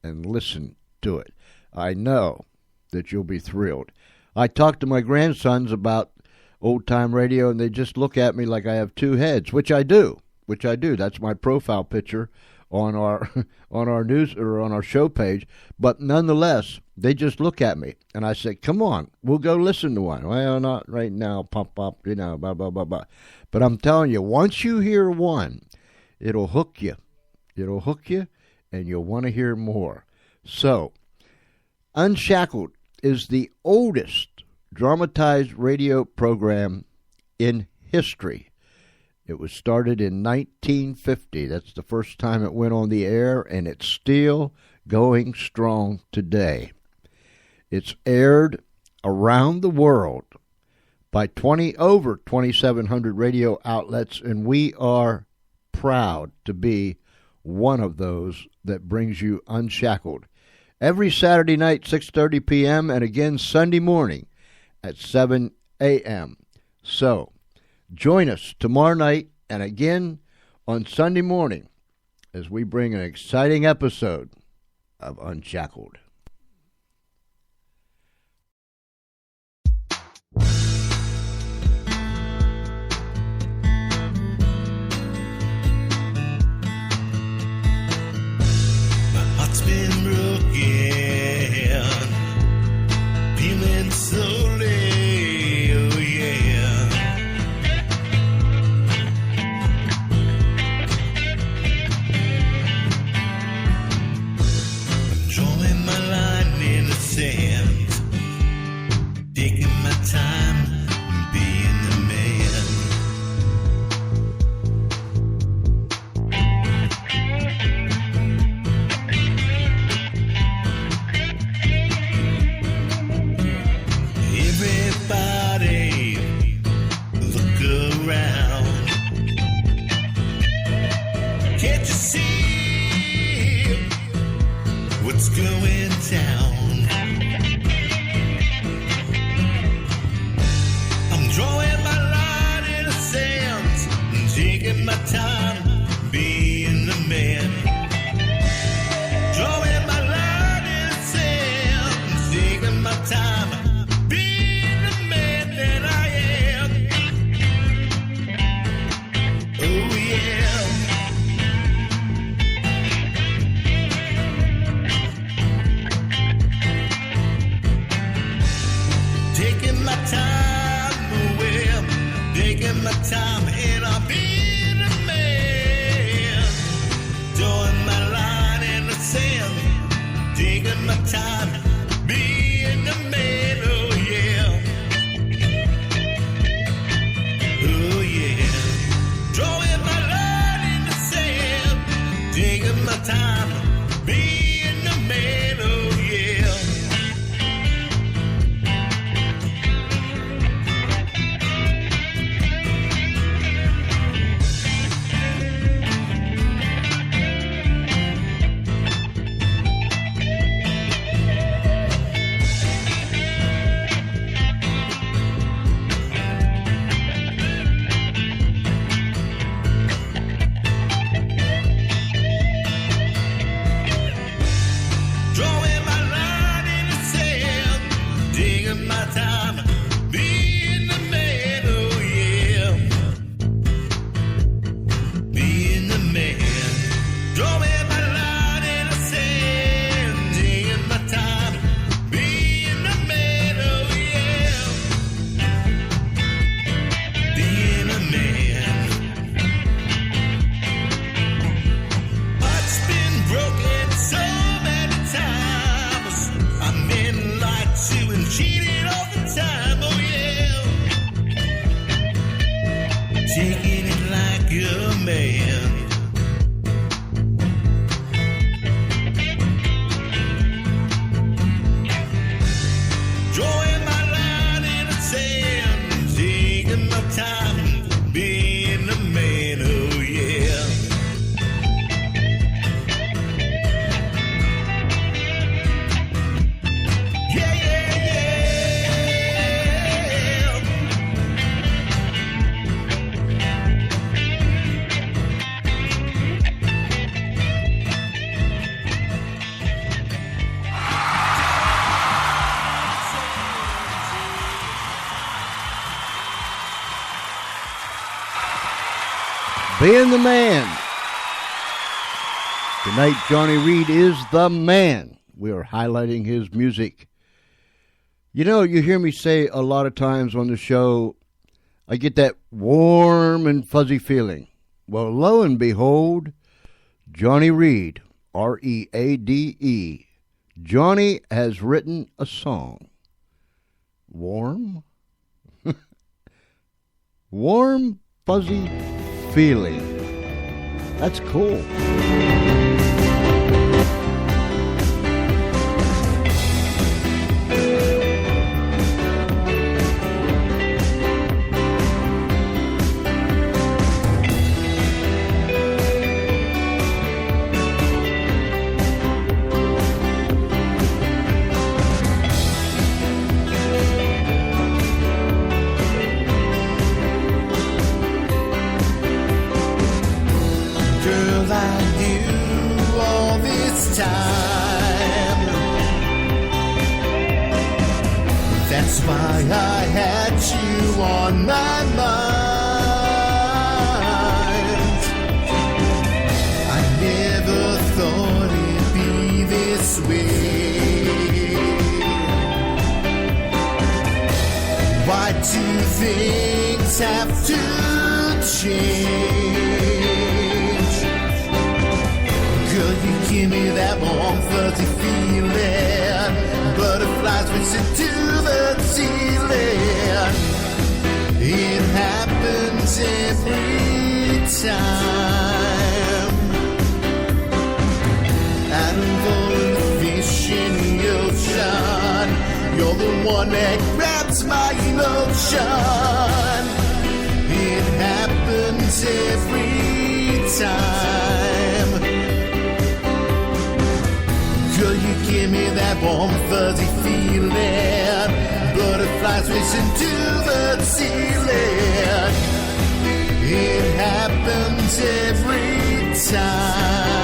and listen to it. I know that you'll be thrilled. I talk to my grandsons about old-time radio, and they just look at me like I have two heads, which I do. That's my profile picture on our news or on our show page. But nonetheless, they just look at me, and I say, "Come on, we'll go listen to one." Well, not right now, pump up, blah blah blah blah. But I'm telling you, once you hear one, it'll hook you. It'll hook you, and you'll want to hear more. So, Unshackled is the oldest dramatized radio program in history. It was started in 1950. That's the first time it went on the air, and it's still going strong today. It's aired around the world by over 2,700 radio outlets, and we are proud to be one of those that brings you Unshackled. Every Saturday night, 6:30 p.m., and again Sunday morning at 7 a.m. So, join us tomorrow night and again on Sunday morning as we bring an exciting episode of Unshackled. Heart's been broken, feeling slowly, oh yeah. I'm drawing my line in the sand, taking my time, being the man. Everybody, look around. Can't you see what's going down? I'm drawing my line in the sand and taking my time, being the man. Drawing my line in the sand and taking my time. My time and I'll be the man. Doing my line in the sand, taking my time, being the man. Oh yeah, oh yeah. Drawing my line in the sand, taking my time, being the man. Oh yeah. Being the man. Tonight, Johhny Reade is the man. We are highlighting his music. You know, you hear me say a lot of times on the show, I get that warm and fuzzy feeling. Well, lo and behold, Johhny Reade, R-E-A-D-E. Johhny has written a song. Warm? Warm, fuzzy feeling. That's cool. I knew all this time. That's why I had you on my mind. I never thought it'd be this way. Why do things have to change? Girl, you give me that warm fuzzy feeling, butterflies racing to the ceiling. It happens every time. Out of all the fish in the ocean, you're the one that grabs my emotion. It happens every time. Girl, you give me that warm fuzzy feeling, butterflies racing to the ceiling. It happens every time.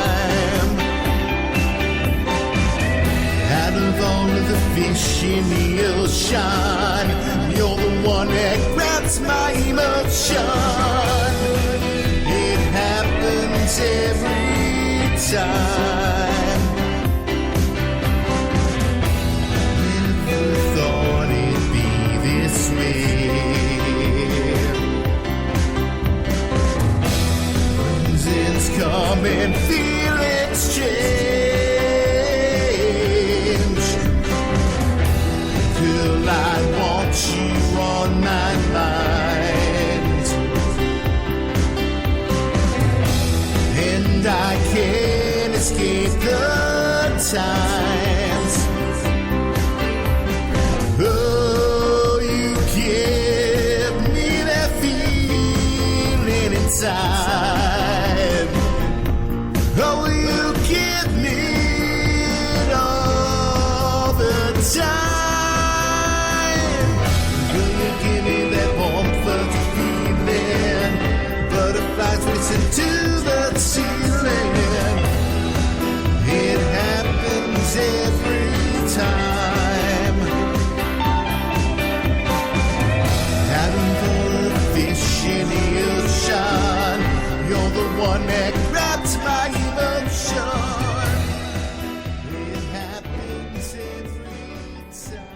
Out of all of the fish in the ocean, you're the one that grabs my emotion. It happens every time. Never thought it'd be this way. Reasons come and feelings change. Girl, I want you on my mind, and I can't escape the times. Oh, you give me that feeling inside. Oh, you give me it all the time. Will you give me that warm fuzzy feeling, butterflies racing to the ceiling. It happens every time. Out of all the fish in the ocean, you're the one that grabs my emotion. It happens every time.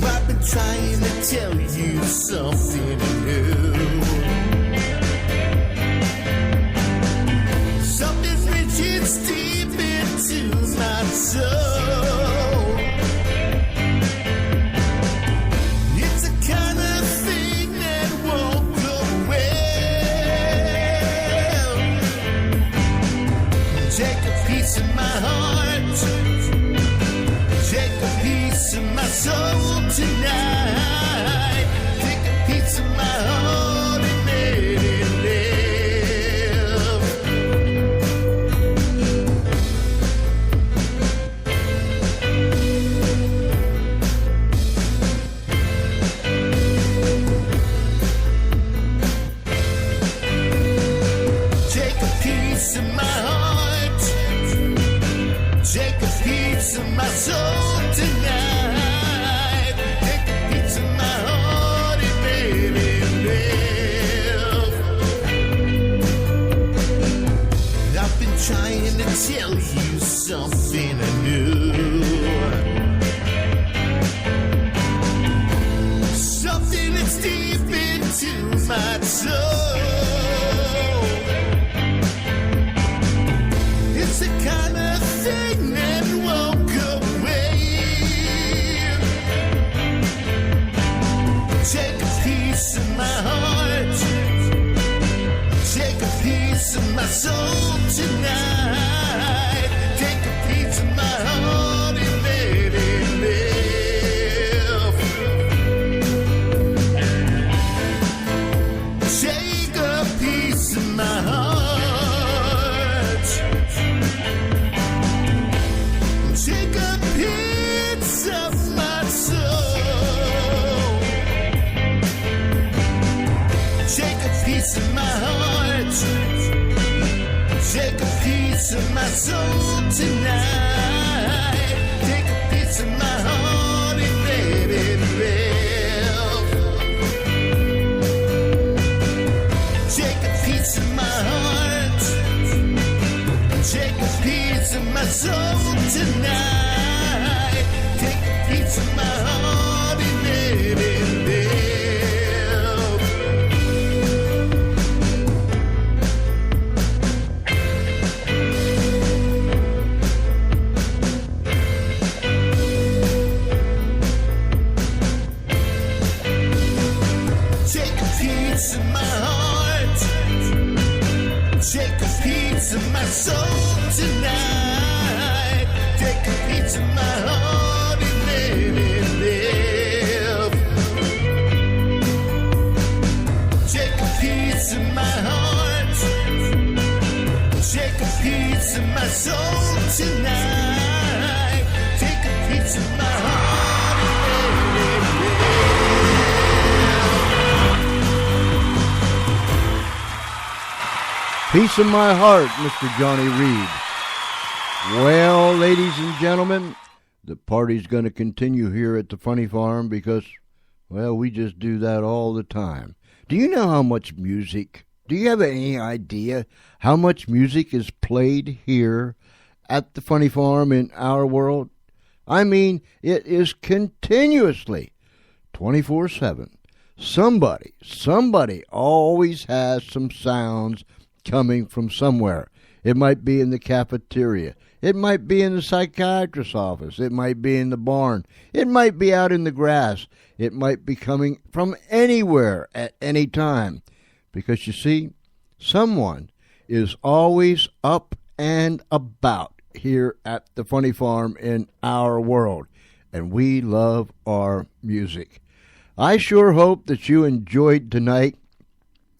I've been trying to tell you something new. Something reaches deep into my soul. It's the kind of thing that won't go well. Take a piece of my heart, take a piece of my soul tonight. Take a piece of my heart and let it live. Take a piece of my heart, take a piece of my soul tonight. Take a piece of my heart and let it live. I've been trying to tell you something new. Something that's deep into my soul. It's the kind of thing that won't go away. Take a piece of my heart, take a piece of my Take a piece of my heart. Take a piece of my soul tonight. Take a piece of my heart and let it live. Take a piece of my heart. Take a piece of my soul tonight. Take a piece of my heart and let it live. Take a piece of my heart. Take a piece of my soul tonight. Take a piece of my heart and let it live. Take a piece of my heart. Take a piece of my soul tonight. Take a piece of my heart and let it live. Piece of my heart, Mr. Johhny Reade. Well, ladies and gentlemen, the party's going to continue here at the Funny Farm because, well, we just do that all the time. Do you know how much music, do you have any idea how much music is played here at the Funny Farm in our world? I mean, it is continuously 24/7. Somebody always has some sounds coming from somewhere. It might be in the cafeteria. It might be in the psychiatrist's office. It might be in the barn. It might be out in the grass. It might be coming from anywhere at any time. Because you see, someone is always up and about here at the Funny Farm in our world. And we love our music. I sure hope that you enjoyed tonight.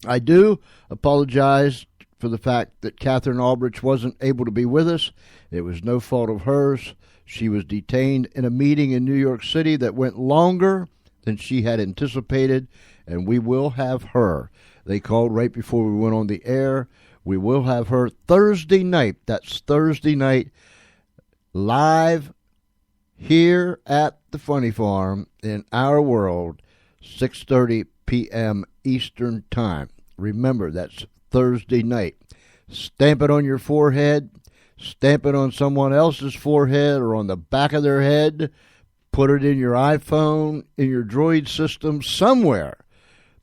I do apologize for the fact that Katherine Albrecht wasn't able to be with us. It was no fault of hers. She was detained in a meeting in New York City that went longer than she had anticipated, and we will have her. They called right before we went on the air. We will have her Thursday night. That's Thursday night, live here at the Funny Farm in our world, 6:30 p.m. Eastern Time. Remember, that's Thursday night. Stamp it on your forehead. Stamp it on someone else's forehead or on the back of their head. Put it in your iPhone, in your Droid system, somewhere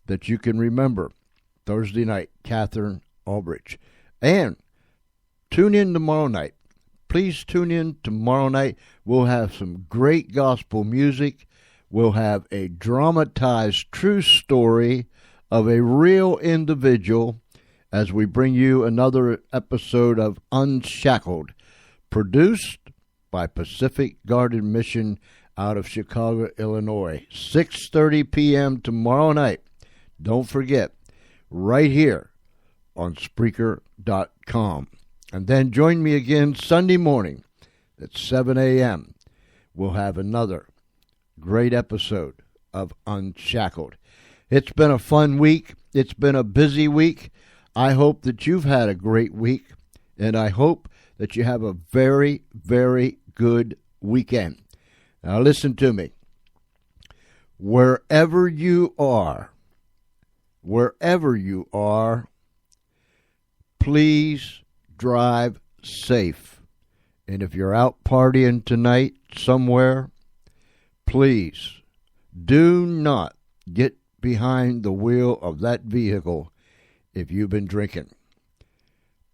that you can remember. Thursday night, Katherine Albrecht. And tune in tomorrow night. Please tune in tomorrow night. We'll have some great gospel music. We'll have a dramatized true story of a real individual as we bring you another episode of Unshackled, produced by Pacific Garden Mission out of Chicago, Illinois. 6:30 p.m. tomorrow night. Don't forget, right here on Spreaker.com. And then join me again Sunday morning at 7 a.m. We'll have another great episode of Unshackled. It's been a fun week. It's been a busy week. I hope that you've had a great week, and I hope that you have a very, very good weekend. Now listen to me. Wherever you are, please drive safe. And if you're out partying tonight somewhere, please do not get behind the wheel of that vehicle if you've been drinking.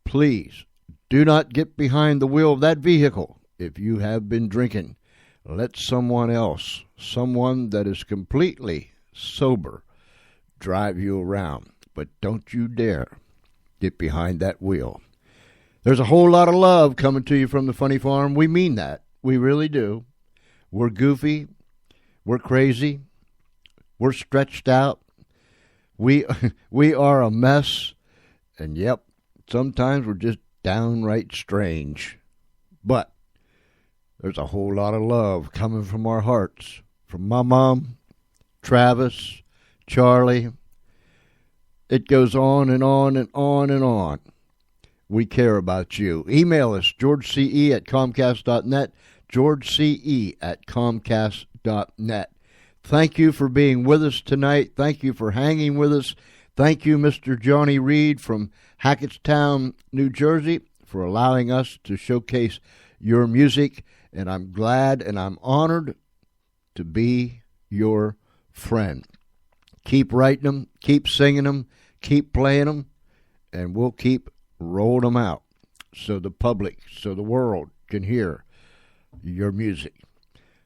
Please do not get behind the wheel of that vehicle if you have been drinking. Let someone else, someone that is completely sober, drive you around. But don't you dare get behind that wheel. There's a whole lot of love coming to you from the Funny Farm. We mean that. We really do. We're goofy. We're crazy. We're stretched out. We are a mess. And yep, sometimes we're just downright strange. But there's a whole lot of love coming from our hearts. From my mom, Travis, Charlie, It goes on and on and on and on. We care about you. Email us, georgece@comcast.net, georgece@comcast.net. Thank you for being with us tonight. Thank you for hanging with us. Thank you, Mr. Johhny Reade from Hackettstown, New Jersey, for allowing us to showcase your music. And I'm glad and I'm honored to be your friend. Keep writing them, keep singing them, keep playing them, and we'll keep rolling them out so the public, so the world can hear your music.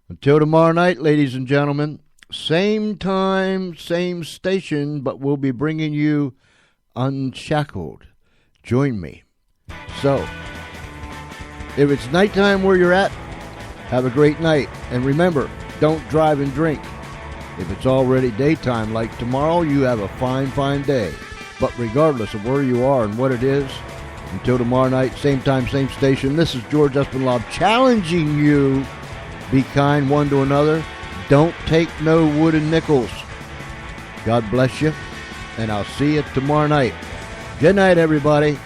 Until tomorrow night, ladies and gentlemen, same time, same station, but we'll be bringing you Unshackled. Join me. So, if it's nighttime where you're at, have a great night. And remember, don't drive and drink. If it's already daytime like tomorrow, you have a fine, fine day. But regardless of where you are and what it is, until tomorrow night, same time, same station, this is George Espinlaub challenging you. Be kind one to another. Don't take no wooden nickels. God bless you, and I'll see you tomorrow night. Good night, everybody.